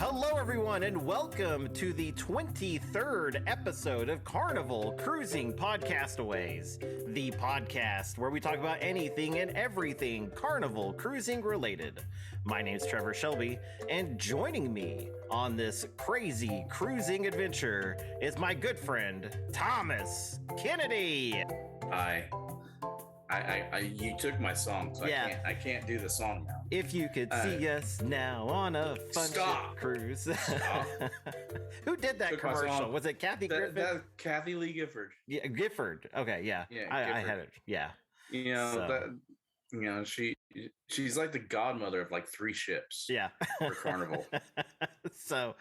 Hello, everyone, and welcome to the 23rd episode of Carnival Cruising Podcastaways, the podcast where we talk about anything and everything Carnival Cruising related. My name's Trevor Shelby, and joining me on this crazy cruising adventure is my good friend, Thomas Kennedy. Hi. You took my song, so yeah. I can't do the song now. If you could see us now on a fun ship cruise. Stop. Who did that commercial? Was it Kathy Griffin? That's Kathy Lee Gifford. Yeah, Gifford. Okay, yeah. I had it. Yeah. She's like the godmother of like 3 ships. Yeah. For Carnival. So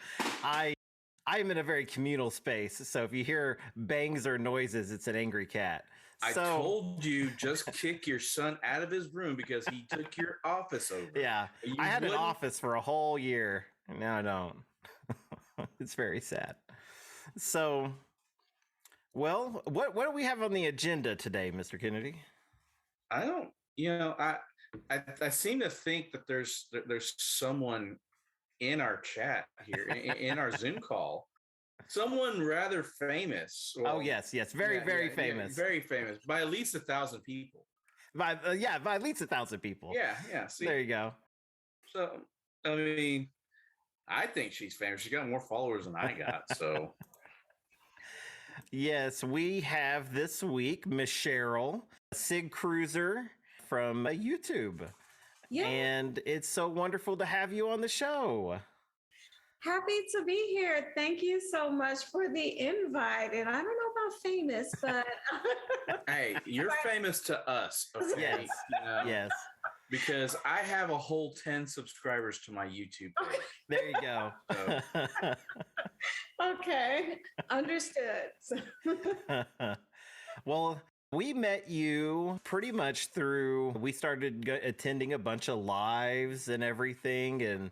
I'm in a very communal space. So if you hear bangs or noises, it's an angry cat. I told you, just kick your son out of his room because he took your office over. Yeah. I had an office for a whole year. And now I don't. It's very sad. So, well, what do we have on the agenda today, Mr. Kennedy? I don't, I seem to think that there's someone in our chat here, in our Zoom call. Someone rather famous. Well, yes, very famous. Very famous by at least 1,000 people. By at least 1,000 people. Yeah. See, there you go. So, I mean, I think she's famous. She's got more followers than I got. So, yes, we have this week Miss Cheryl, SIGCruiser from YouTube. Yeah. And it's so wonderful to have you on the show. Happy to be here. Thank you so much for the invite. And I don't know about famous, but hey, you're famous to us. Okay? Yes. Yes. Because I have a whole 10 subscribers to my YouTube page. There you go. So. Okay. Understood. Well, we met you pretty much we started attending a bunch of lives and everything and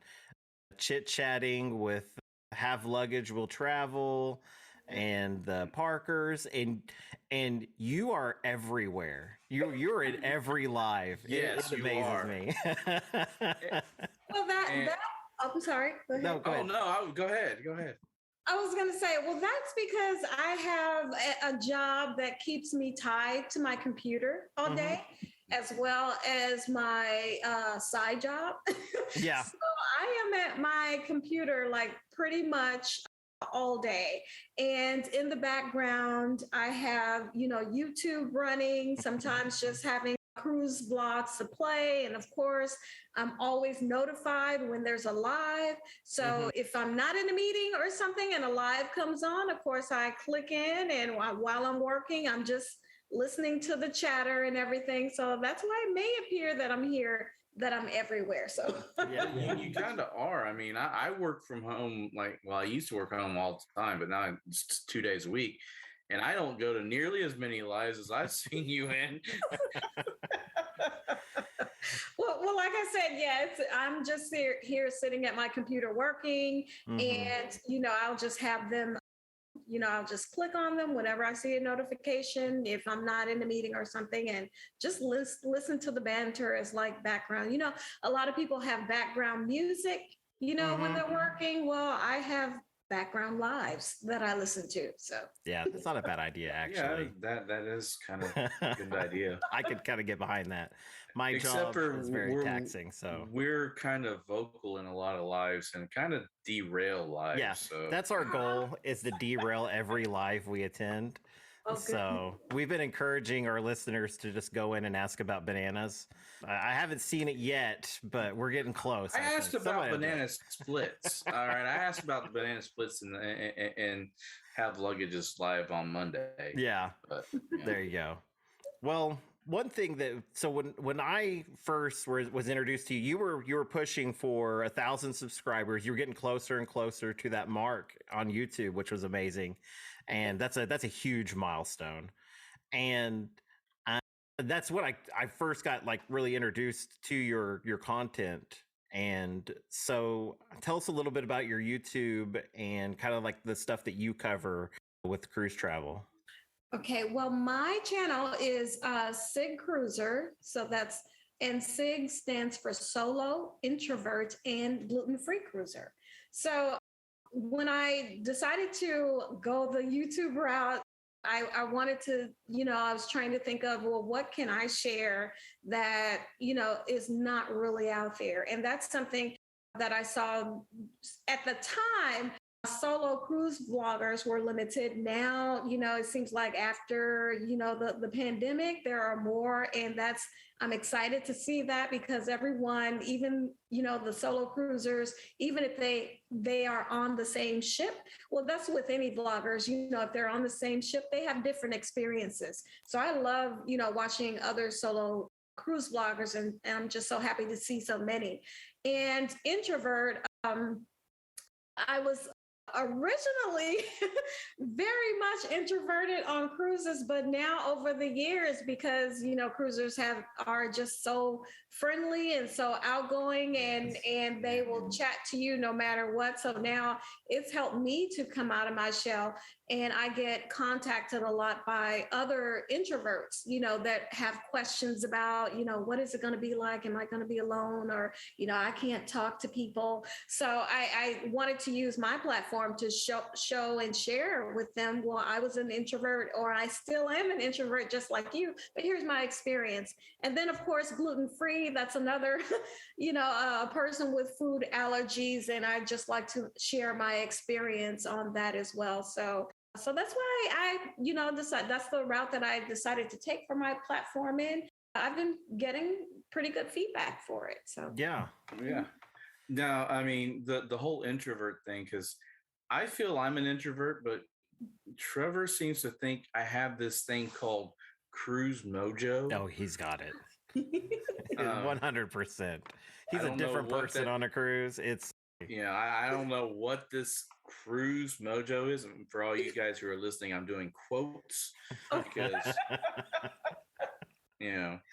chit-chatting with Have Luggage Will Travel and the Parkers, and you are everywhere. You're in every live. Yes, it amazes me. Well, I'm sorry. Go ahead. No, go ahead. Go ahead. I was going to say, well, that's because I have a job that keeps me tied to my computer all day, as well as my side job. Yeah. So I am at my computer like pretty much all day. And in the background, I have, YouTube running, sometimes just having cruise vlogs to play. And of course, I'm always notified when there's a live. So if I'm not in a meeting or something and a live comes on, of course, I click in, and while I'm working, I'm just listening to the chatter and everything. So that's why it may appear that I'm here, that I'm everywhere. So yeah, you kind of are. I mean, I work from home. I used to work home all the time, but now it's 2 days a week. And I don't go to nearly as many lives as I've seen you in. Well, like I said, I'm just here sitting at my computer working, and, I'll just have them, I'll just click on them whenever I see a notification, if I'm not in a meeting or something, and just listen to the banter as like background. A lot of people have background music, when they're working. Well, I have background lives that I listen to. So yeah, that's not a bad idea, actually. Yeah, that is kind of a good idea. I could kind of get behind that. My job is very taxing, so we're kind of vocal in a lot of lives and kind of derail lives. Yeah, so that's our goal, is to derail every live we attend. Okay. So we've been encouraging our listeners to just go in and ask about bananas. I haven't seen it yet, but we're getting close. I asked about banana splits. All right, I asked about the banana splits and Have Luggage's live on Monday. Yeah, but there you go. Well, one thing when I first was introduced to you, you were pushing for 1,000 subscribers. You were getting closer and closer to that mark on YouTube, which was amazing. And that's a huge milestone. And that's what I first got really introduced to your content. And so tell us a little bit about your YouTube and kind of like the stuff that you cover with cruise travel. Okay, well, my channel is SIGCruiser. So and SIG stands for Solo, Introvert, and Gluten-free Cruiser. So when I decided to go the YouTube route, I wanted to, I was trying to think of, well, what can I share that, is not really out there? And that's something that I saw at the time. Solo cruise vloggers were limited. Now, it seems like after, the pandemic, there are more. And I'm excited to see that, because everyone, even, the solo cruisers, even if they are on the same ship, well, that's with any vloggers, if they're on the same ship, they have different experiences. So I love, watching other solo cruise vloggers, and I'm just so happy to see so many. And Introvert, I was originally very much introverted on cruises, but now over the years, because cruisers are just so friendly and so outgoing, and they will chat to you no matter what. So now it's helped me to come out of my shell, and I get contacted a lot by other introverts, that have questions about, what is it going to be like? Am I going to be alone? Or, I can't talk to people. So I wanted to use my platform to show and share with them, well, I was an introvert, or I still am an introvert just like you, but here's my experience. And then, of course, gluten-free, that's another, a person with food allergies, and I just like to share my experience on that as well. So that's why I, decided that's the route that I decided to take for my platform. And I've been getting pretty good feedback for it. So Yeah. Now, I mean, the whole introvert thing, because I feel I'm an introvert, but Trevor seems to think I have this thing called cruise mojo. Oh, he's got it. 100%. He's a different person on a cruise. I don't know what this cruise mojo is. And for all you guys who are listening, I'm doing quotes because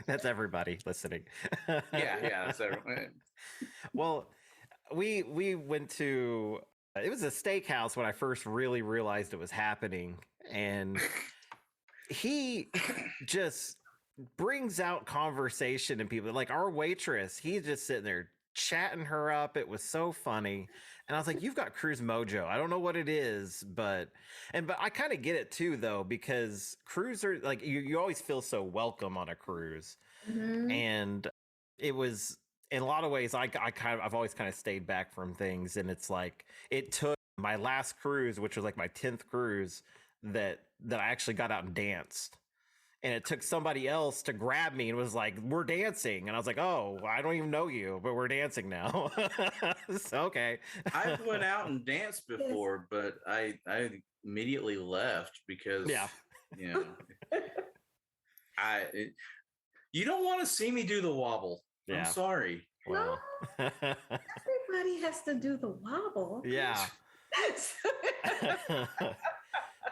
that's everybody listening. that's everyone. Well, we went to it was a steakhouse when I first really realized it was happening, and he just brings out conversation and people, like our waitress, he's just sitting there chatting her up. It was so funny. And I was like, you've got cruise mojo. I don't know what it is, but I kind of get it too, though, because cruisers, like you always feel so welcome on a cruise. Mm-hmm. And it was, in a lot of ways, I've always kind of stayed back from things. And it's like, it took my last cruise, which was like my 10th cruise, that I actually got out and danced. And it took somebody else to grab me and was like, we're dancing. And I was like, oh, I don't even know you, but we're dancing now. So, okay. I went out and danced before, but I immediately left because, you don't want to see me do the wobble. Yeah. I'm sorry. Well. No, everybody has to do the wobble. Yeah.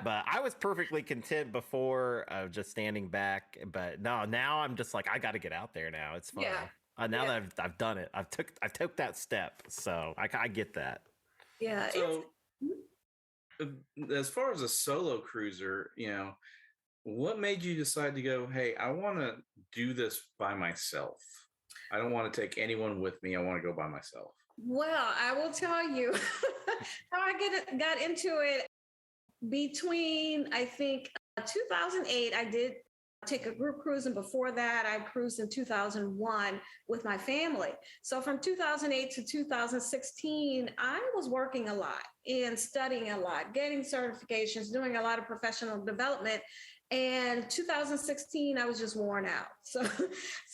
But I was perfectly content before just standing back. But no, now I'm just like, I got to get out there now. It's fun. Yeah. Now that I've done it, I've took that step. So I get that. Yeah. So as far as a solo cruiser, what made you decide to go, hey, I want to do this by myself? I don't want to take anyone with me. I want to go by myself. Well, I will tell you how I got into it. Between, I think, 2008, I did take a group cruise, and before that, I cruised in 2001 with my family. So from 2008 to 2016, I was working a lot and studying a lot, getting certifications, doing a lot of professional development. And 2016, I was just worn out. So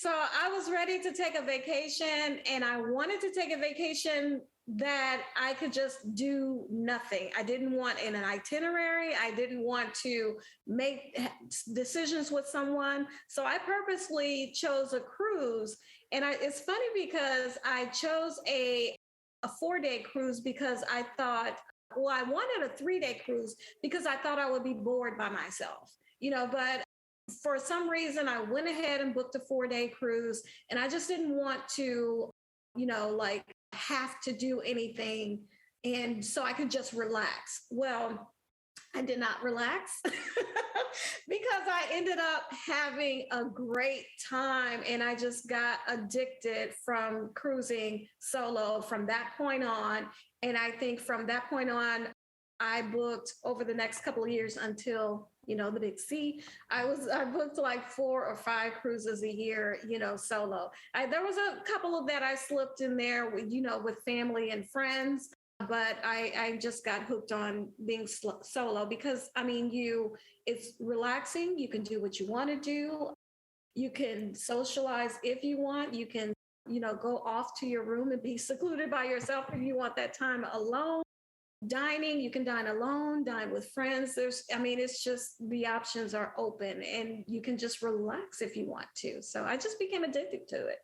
I was ready to take a vacation, and I wanted to take a vacation that I could just do nothing. I didn't want an itinerary. I didn't want to make decisions with someone. So I purposely chose a cruise. And it's funny because I chose a 4-day cruise because I thought, well, I wanted a 3-day cruise because I thought I would be bored by myself, but for some reason I went ahead and booked a 4-day cruise, and I just didn't want to, have to do anything. And so I could just relax. Well, I did not relax because I ended up having a great time and I just got addicted from cruising solo from that point on. And I think from that point on, I booked over the next couple of years until, the big C. I booked like 4 or 5 cruises a year, solo. There was a couple of that I slipped in there with, with family and friends, but I just got hooked on being solo because it's relaxing. You can do what you want to do. You can socialize if you want. You can, go off to your room and be secluded by yourself if you want that time alone. Dining, you can dine alone, dine with friends. It's just the options are open and you can just relax if you want to. So I just became addicted to it.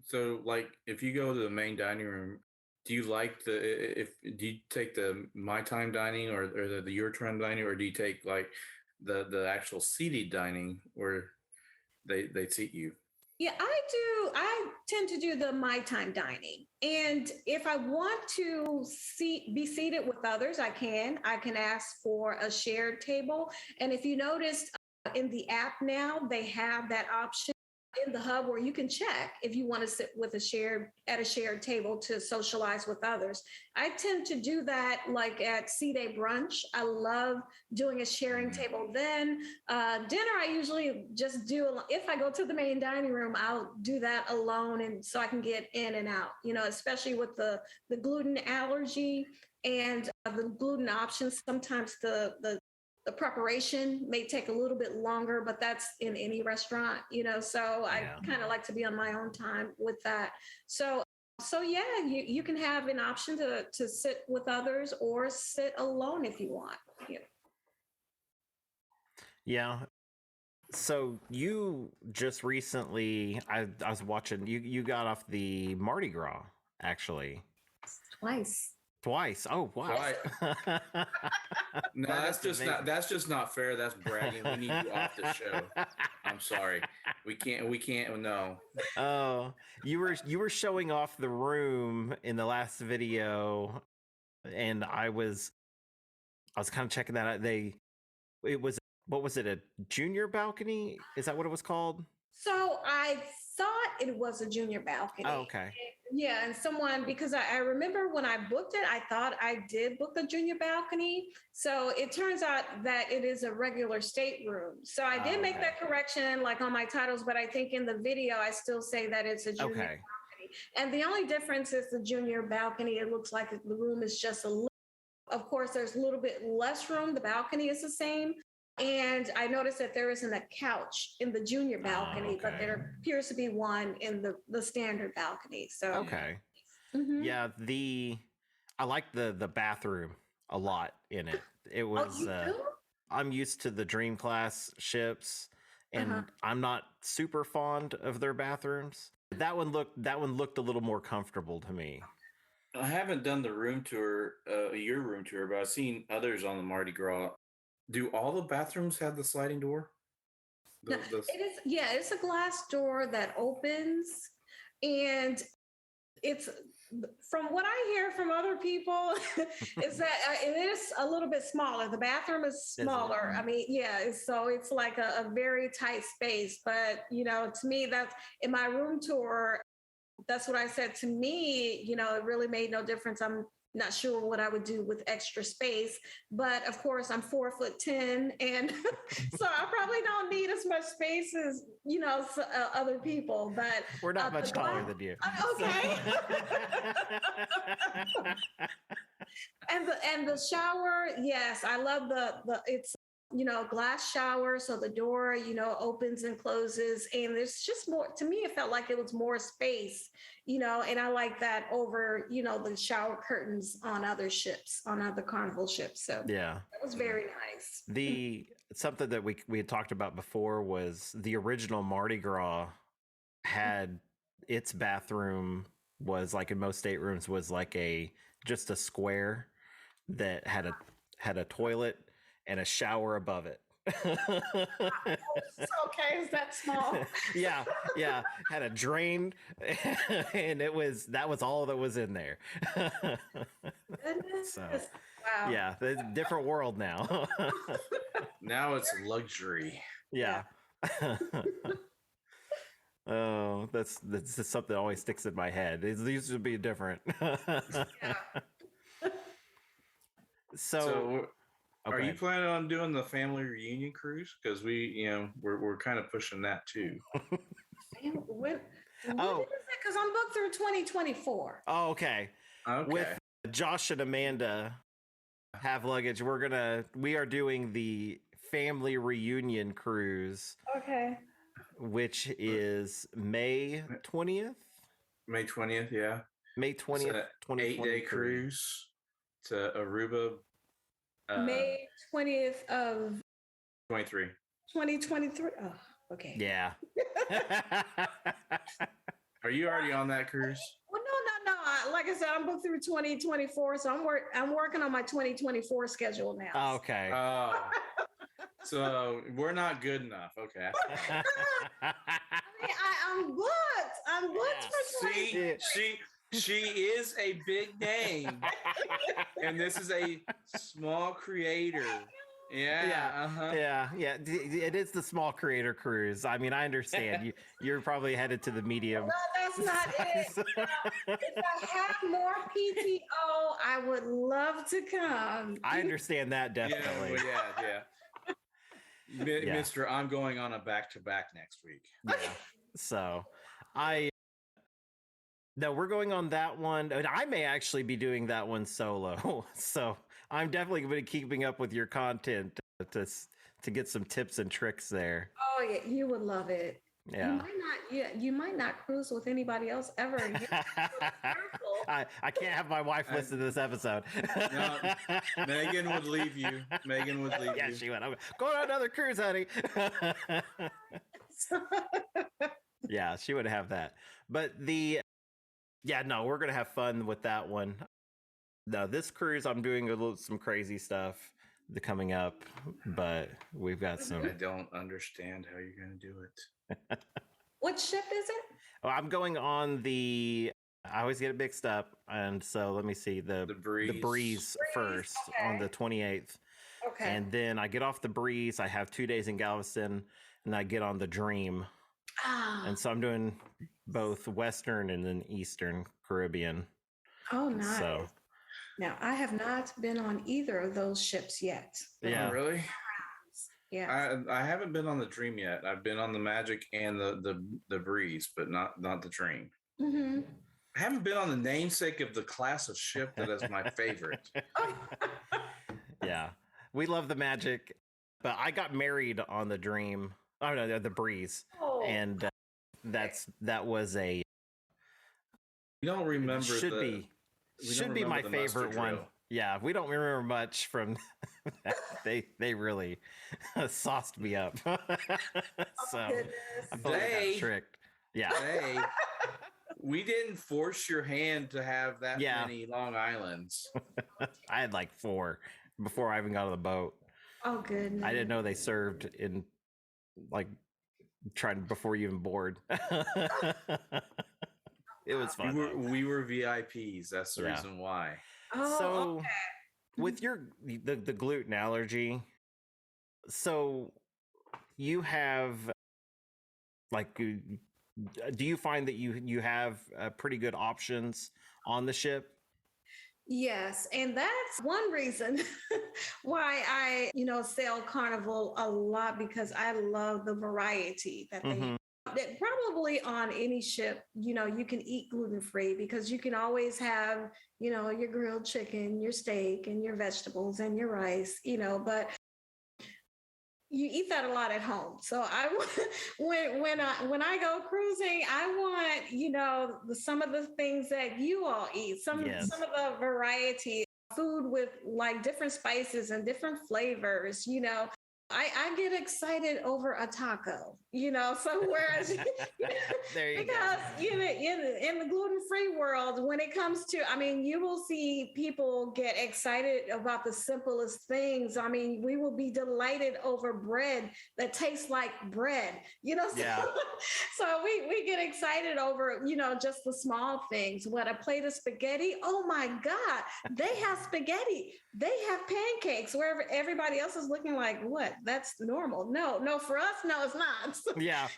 So, like, if you go to the main dining room, do you like do you take the my time dining or the your time dining, or do you take like the actual seated dining where they seat you? Yeah, I do. I tend to do the my time dining. And if I want to be seated with others, I can. I can ask for a shared table. And if you noticed in the app now, they have that option in the hub where you can check if you want to sit with at a shared table to socialize with others. I tend to do that like at C-Day brunch. I love doing a sharing table then. Dinner, I usually just do, if I go to the main dining room, I'll do that alone. And so I can get in and out, especially with the gluten allergy and the gluten options. Sometimes the preparation may take a little bit longer, but that's in any restaurant, so I kind of like to be on my own time with that. So yeah, you can have an option to sit with others or sit alone if you want. Yeah. So you just recently, I was watching, you got off the Mardi Gras, actually. Twice. Oh, wow. No, that's just not fair. That's bragging. We need you off the show. I'm sorry. We can't no. Oh, you were showing off the room in the last video, and I was kind of checking that out. It was, what was it, a junior balcony? Is that what it was called? So I thought it was a junior balcony. Oh, okay. Yeah, and because I remember when I booked it, I thought I did book a junior balcony. So it turns out that it is a regular stateroom. So I did make that correction like on my titles, but I think in the video, I still say that it's a junior balcony. And the only difference is the junior balcony. It looks like the room is just a little, of course, there's a little bit less room. The balcony is the same. And I noticed that there isn't a couch in the junior balcony, but there appears to be one in the standard balcony. So okay, yeah, I like the bathroom a lot in it. It was I'm used to the Dream Class ships, and I'm not super fond of their bathrooms. That one looked a little more comfortable to me. I haven't done the room tour, your room tour, but I've seen others on the Mardi Gras. Do all the bathrooms have the sliding door? It is, it's a glass door that opens, and it's, from what I hear from other people, is that it is a little bit smaller. The bathroom is smaller. So it's like a very tight space. But to me, that's in my room tour. That's what I said. To me, it really made no difference. I'm not sure what I would do with extra space, but of course I'm 4'10", and so I probably don't need as much space as other people. But we're not much taller than you. Okay. and the shower, yes, I love the it's glass shower, so the door opens and closes, and there's just more. To me, it felt like it was more space, and I like that over the shower curtains on other ships, on other Carnival ships. So yeah, it was very nice. Something that we had talked about before was the original Mardi Gras had its bathroom was like, in most staterooms, was like just a square that had a toilet and a shower above it. Okay, is that small? yeah, had a drain, and that was all that was in there. goodness. So, Wow. yeah, it's a different world now. Now it's luxury. Yeah. Oh, that's just something that always sticks in my head. It used to be different. Yeah. So, are you okay. planning on doing the family reunion cruise? Because we're kind of pushing that too. When is Oh. it? Because I'm booked through 2024. Oh, okay. Okay. With Josh and Amanda have luggage, we are doing the family reunion cruise, Okay. which is May 20th. May 20th, yeah. May It's 20th, an 8-day cruise to Aruba. May 20th of 23. 2023. Oh, okay. Yeah. Are you already on that cruise? Well, no. Like I said, I'm booked through 2024, so I'm working on my 2024 schedule now. Okay. Oh. So we're not good enough. Okay. I'm booked. I'm booked for 2023. She is a big name, and this is a small creator. Yeah. It is the small creator cruise. I mean, I understand you're probably headed to the medium. No, that's not it. If I have more PTO, I would love to come. I understand that definitely. Yeah. Mr. I'm going on a back-to-back next week. Yeah. So no, we're going on that one. And I may actually be doing that one solo. So I'm definitely going to be keeping up with your content to get some tips and tricks there. Oh yeah, you would love it. Yeah. You might not cruise with anybody else ever again. I can't have my wife listen to this episode. No, Megan would leave you. Yeah, she went. Go on another cruise, honey. Yeah, she would have that. But no, we're gonna have fun with that one. No, this cruise, I'm doing some crazy stuff coming up, but we've got some. I don't understand how you're gonna do it. What ship is it? Oh, I'm going on I always get it mixed up, and so let me see the breeze first on the 28th. Okay. And then I get off the breeze. I have 2 days in Galveston, and I get on the Dream. And so I'm doing both Western and then Eastern Caribbean. Oh, nice. So now I have not been on either of those ships yet. Yeah. Oh, really? Yeah. I haven't been on the Dream yet. I've been on the Magic and the Breeze, but not the Dream. Mm-hmm. I haven't been on the namesake of the class of ship that is my favorite. Yeah. We love the Magic, but I got married on the Dream. Oh no, the Breeze. Oh. And that was a You don't remember should be my favorite one. Drill. Yeah, we don't remember much from that. They really sauced me up. So I felt like I got tricked. Yeah. Hey, we didn't force your hand to have that Yeah. many Long Islands. I had like 4 before I even got on the boat. Oh, goodness. I didn't know they served in like trying before you even board. It was fun. We were VIPs. That's the reason why. Oh, So okay. with the gluten allergy, so you have like, do you find that you have pretty good options on the ship? Yes, and that's one reason why I, sail Carnival a lot, because I love the variety that they that probably on any ship, you can eat gluten-free, because you can always have, your grilled chicken, your steak, and your vegetables and your rice, but you eat that a lot at home. So when I go cruising, I want, some of the things that you all eat, some of the variety food with like different spices and different flavors, I get excited over a taco, so whereas There you because go. in the gluten-free world, when it comes to, I mean, you will see people get excited about the simplest things. I mean, we will be delighted over bread that tastes like bread, so, Yeah. so we get excited over, just the small things. What, a plate of spaghetti? Oh my God, they have spaghetti. They have pancakes where everybody else is looking like, what? That's normal. No, for us, no, it's not. Yeah.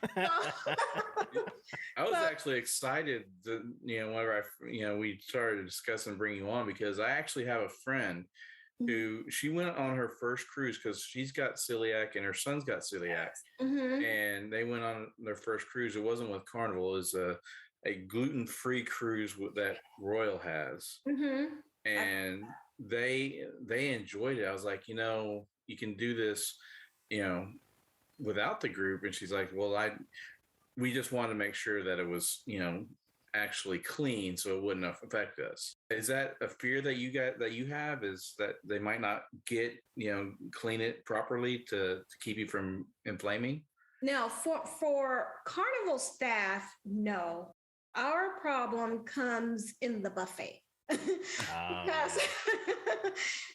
I was So, actually excited that, whenever we started discussing bringing you on, because I actually have a friend who she went on her first cruise because she's got celiac and her son's got celiac. mhm. And they went on their first cruise. It wasn't with Carnival, it was a gluten-free cruise that Royal has. And they enjoyed it. I was like, you can do this, you know, without the group. And she's like, well, we just wanted to make sure that it was, actually clean so it wouldn't affect us. Is that a fear that you have, is that they might not clean it properly to keep you from inflaming? Now, for Carnival staff, no. Our problem comes in the buffet. Because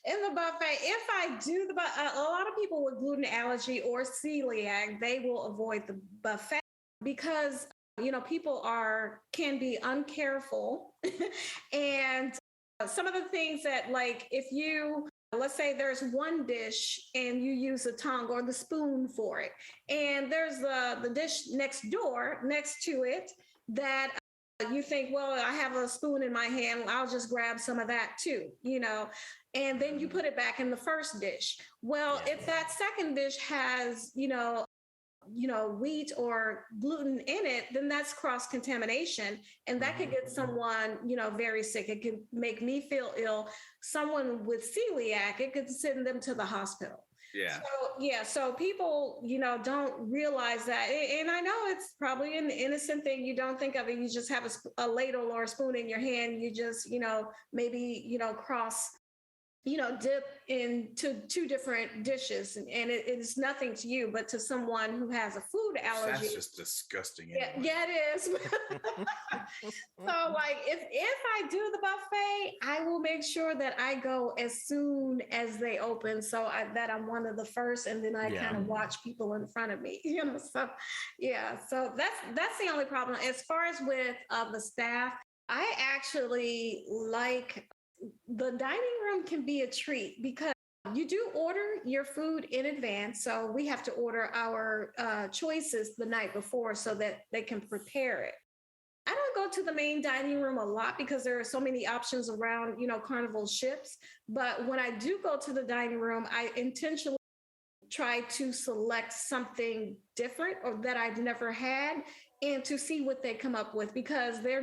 in the buffet, if I do a lot of people with gluten allergy or celiac, they will avoid the buffet because people can be uncareful and some of the things that, like, if you, let's say there's one dish and you use a tongue or the spoon for it, and there's the dish next to it that you think, well, I have a spoon in my hand, I'll just grab some of that too, and then you put it back in the first dish. Well, if that second dish has, wheat or gluten in it, then that's cross contamination. And that could get someone, very sick. It could make me feel ill. Someone with celiac, it could send them to the hospital. So people, don't realize that. And I know it's probably an innocent thing. You don't think of it. You just have a ladle or a spoon in your hand. You just, maybe, cross, dip into two different dishes, and it is nothing to you, but to someone who has a food allergy, that's just disgusting. Anyway. Yeah, it is. So, like, if I do the buffet, I will make sure that I go as soon as they open, so that I'm one of the first, and then I kind of watch people in front of me. So so that's the only problem. As far as with the staff, I actually like. The dining room can be a treat because you do order your food in advance. So we have to order our choices the night before so that they can prepare it. I don't go to the main dining room a lot because there are so many options around, Carnival ships. But when I do go to the dining room, I intentionally try to select something different or that I've never had, and to see what they come up with, because they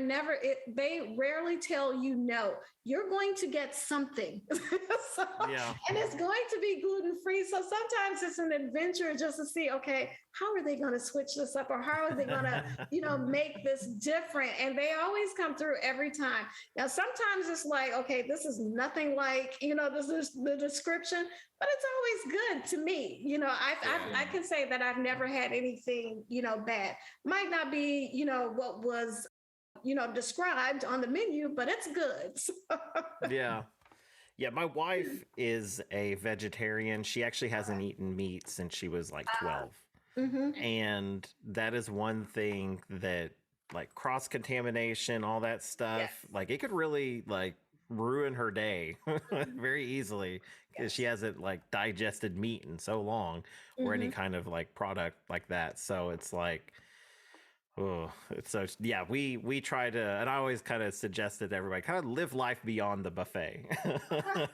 rarely tell you no. You're going to get something. And it's going to be gluten-free. So sometimes it's an adventure just to see, okay, how are they going to switch this up, or how are they going to, make this different? And they always come through every time. Now, sometimes it's like, okay, this is nothing like, this is the description, but it's always good to me. I can say that I've never had anything, bad. Might not be, what was, described on the menu, but it's good. Yeah, my wife is a vegetarian. She actually hasn't eaten meat since she was like 12. And that is one thing that, like, cross contamination, all that stuff, like, it could really, like, ruin her day very easily, because she hasn't, like, digested meat in so long, or any kind of, like, product like that. So it's like, so we try to, and I always kind of suggested to everybody, kind of live life beyond the buffet.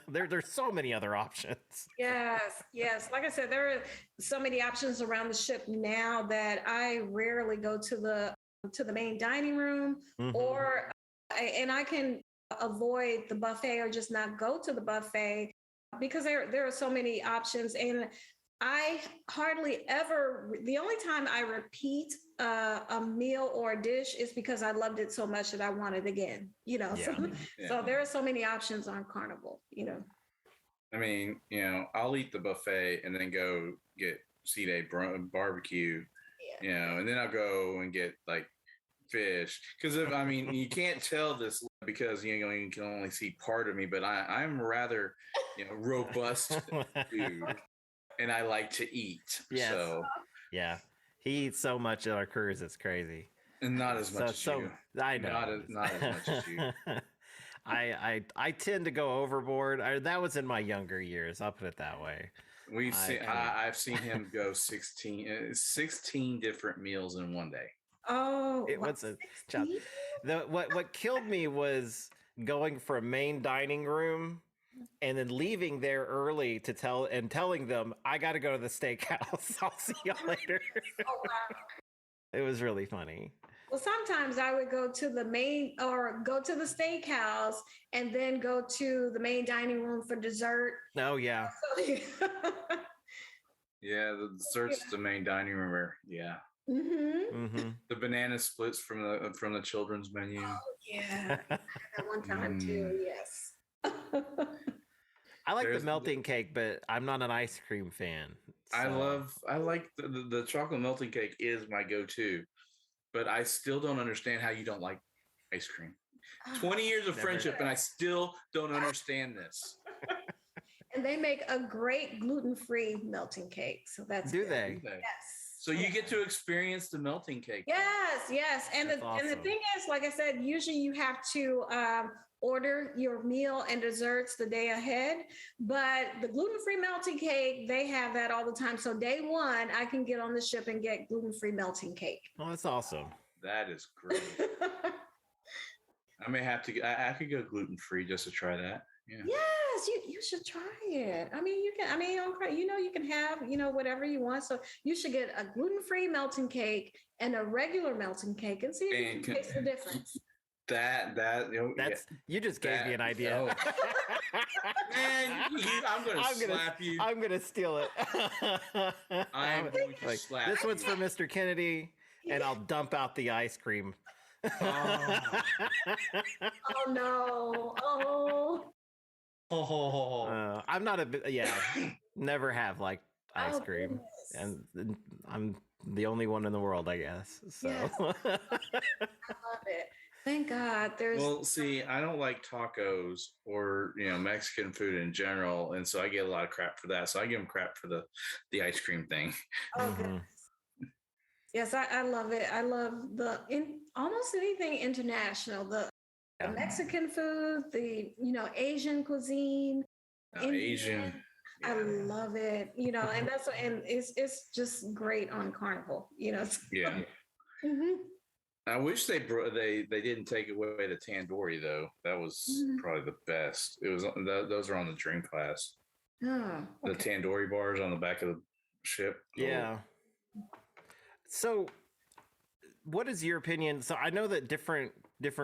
There's so many other options. Yes. Like I said, there are so many options around the ship now that I rarely go to the main dining room, and I can avoid the buffet or just not go to the buffet because there are so many options. And I hardly ever, the only time I repeat a meal or a dish is because I loved it so much that I want it again, So there are so many options on Carnival, I mean, I'll eat the buffet and then go get C-Day barbecue, Yeah. and then I'll go and get like fish. Because you can't tell this because you can only see part of me, but I'm rather, robust dude, and I like to eat. Yes. So yeah, he eats so much at our cruise, it's crazy. and not as much as you. I know. Not as much as you. I tend to go overboard. That was in my younger years. I'll put it that way. I've seen him go 16 different meals in one day. Oh, It was a job. What killed me was going for a main dining room and then leaving there early to telling them I got to go to the steakhouse. I'll see y'all later. Oh, wow. It was really funny. Well, sometimes I would go to the steakhouse and then go to the main dining room for dessert. Oh yeah. Yeah, the dessert's the main dining room. Yeah. The banana splits from the children's menu. Oh, yeah. At one time too. Yes. I like the melting cake, but I'm not an ice cream fan. So. I like the chocolate melting cake is my go-to, but I still don't understand how you don't like ice cream. 20 years of friendship and I still don't understand this. And they make a great gluten-free melting cake. So that's Do good. they? Yes. So you get to experience the melting cake. Yes. And the thing is, like I said, usually you have to order your meal and desserts the day ahead. But the gluten-free melting cake, they have that all the time. So day one, I can get on the ship and get gluten-free melting cake. Oh, that's awesome. That is great. I may have to. I could go gluten-free just to try that. Yeah. Yes, you should try it. You can. You can have whatever you want. So you should get a gluten-free melting cake and a regular melting cake and see if you can taste the difference. You just gave me an idea. Man, I'm gonna slap you. I'm gonna steal it. I'm going to slap this one's for Mr. Kennedy, and I'll dump out the ice cream. Oh no! I'm not never have liked ice cream, goodness. and I'm the only one in the world, I guess. So Yes. I love it. Thank God. Well, see, I don't like tacos or Mexican food in general, and so I get a lot of crap for that. So I give them crap for the ice cream thing. Oh goodness. Yes, I love it. I love almost anything international. The Mexican food, the Asian cuisine. Asian. I love it. And it's just great on Carnival. Yeah. Mm-hmm. I wish they didn't take away the tandoori though. That was probably the best. It was those are on the Dream Class. Oh, okay. The tandoori bars on the back of the ship. Yeah. So, what is your opinion? So I know that different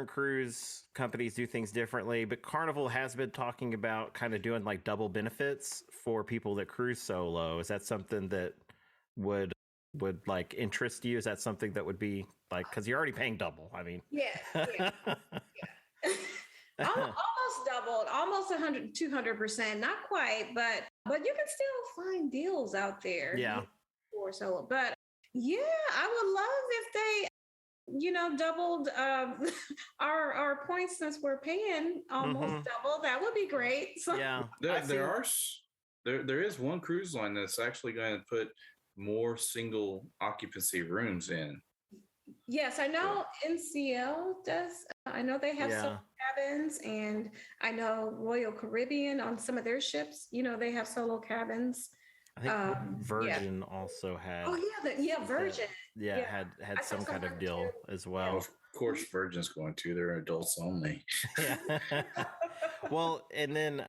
cruise companies do things differently, but Carnival has been talking about kind of doing like double benefits for people that cruise solo. Is that something that would like interest you? Is that something that would be like, because you're already paying double? Yeah. Almost doubled, almost 200%, not quite, but you can still find deals out there. Yeah. For solo, but yeah, I would love if they, doubled our points since we're paying almost double. That would be great. So. Yeah, there is one cruise line that's actually going to put more single occupancy rooms in. Yes, I know NCL does. I know they have solo cabins, and I know Royal Caribbean on some of their ships, they have solo cabins. I think Virgin also had. Oh yeah, Virgin. Had some kind of deal as well. Of course, Virgin's going to. They're adults only. Yeah. Well, and then,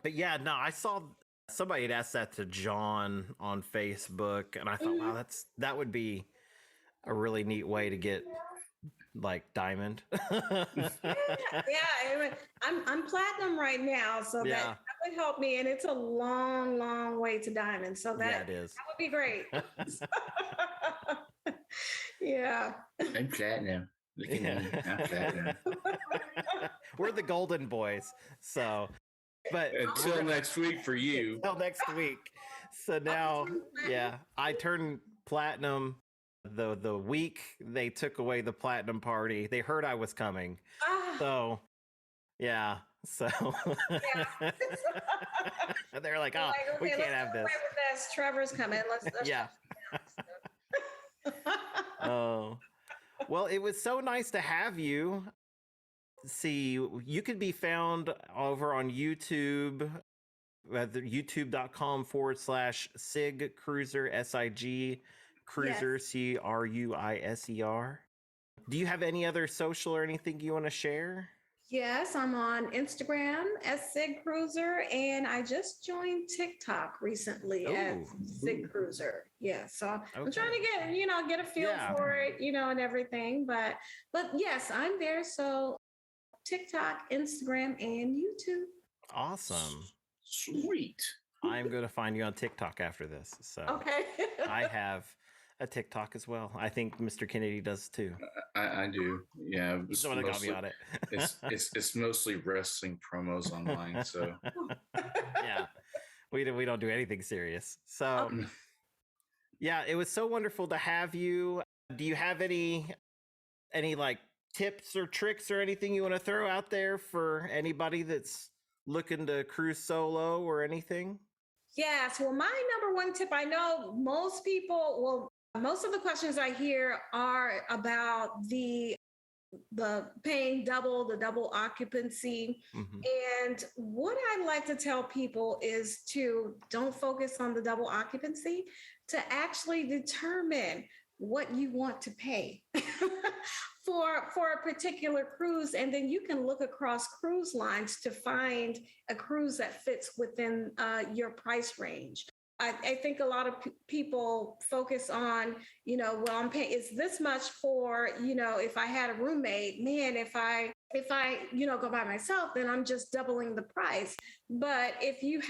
but yeah, no, I saw somebody had asked that to John on Facebook, and I thought, wow, that would be a really neat way to get like diamond. I'm platinum right now, so that would help me, and it's a long way to diamond. So that it is. That would be great. Yeah. I'm platinum. Look at me. I'm platinum. We're the golden boys, so But until next week for you. until next week. So now, yeah, I turned platinum the week they took away the platinum party. They heard I was coming. Ah, So, yeah. So yeah. they're like, They're oh, like, we okay, can't let's have do this. away with this. Trevor's coming. Let's Yeah. Oh, well, it was so nice to have you. See, you could be found over on YouTube at youtube.com/SIGCruiser, SIG Cruiser, Yes. CRUISER. Do you have any other social or anything you want to share? Yes, I'm on Instagram as SIGCruiser, and I just joined TikTok recently as Oh, SIGCruiser. Yeah, so I'm okay. trying to get a feel Yeah. for it, and everything. But yes, I'm there. So TikTok, Instagram, and YouTube. Awesome. Sweet. I'm going to find you on TikTok after this. So Okay. I have a TikTok as well. I think Mr. Kennedy does too. I do. Yeah. Someone got me on it. It's mostly wrestling promos online. So Yeah, we don't do anything serious. So Okay. yeah, it was so wonderful to have you. Do you have any like tips or tricks or anything you want to throw out there for anybody that's looking to cruise solo or anything? Yes. Well, my number one tip, I know most most of the questions I hear are about the paying double, the double occupancy. Mhm. And what I'd like to tell people is to don't focus on the double occupancy, to actually determine what you want to pay for a particular cruise, and then you can look across cruise lines to find a cruise that fits within your price range. I think a lot of people focus on, well, I'm paying is this much for, if I had a roommate, man, if I go by myself, then I'm just doubling the price. But if you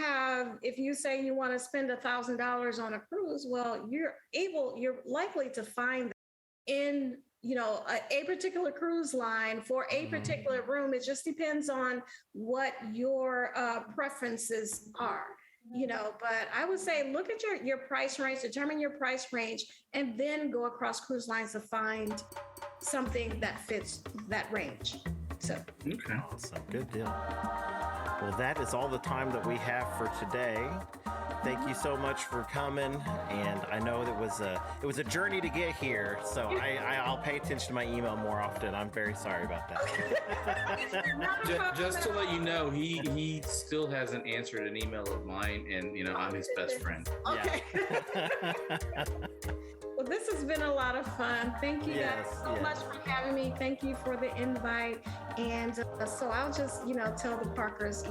say you want to spend $1,000 on a cruise, well, you're likely to find in a particular cruise line for a particular room. It just depends on what your preferences are. But I would say look at your price range, determine your price range, and then go across cruise lines to find something that fits that range. So okay. Awesome. Good deal. Well, that is all the time that we have for today. Thank you so much for coming, and I know it was a journey to get here, so I'll pay attention to my email more often. I'm very sorry about that. Just to let you know, he still hasn't answered an email of mine, and I'm his best friend. Okay. Yeah. Well, this has been a lot of fun. Thank you guys so much for having me. Thank you for the invite. And so I'll just, tell the Parkers,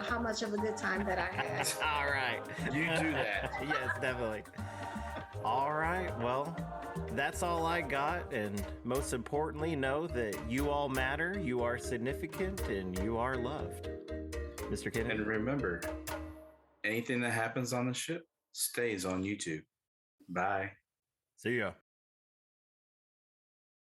how much of a good time that I had. All right. You do that. Yes, definitely. All right. Well, that's all I got. And most importantly, know that you all matter, you are significant, and you are loved. Mr. Kennedy. And remember, anything that happens on the ship stays on YouTube. Bye. See ya.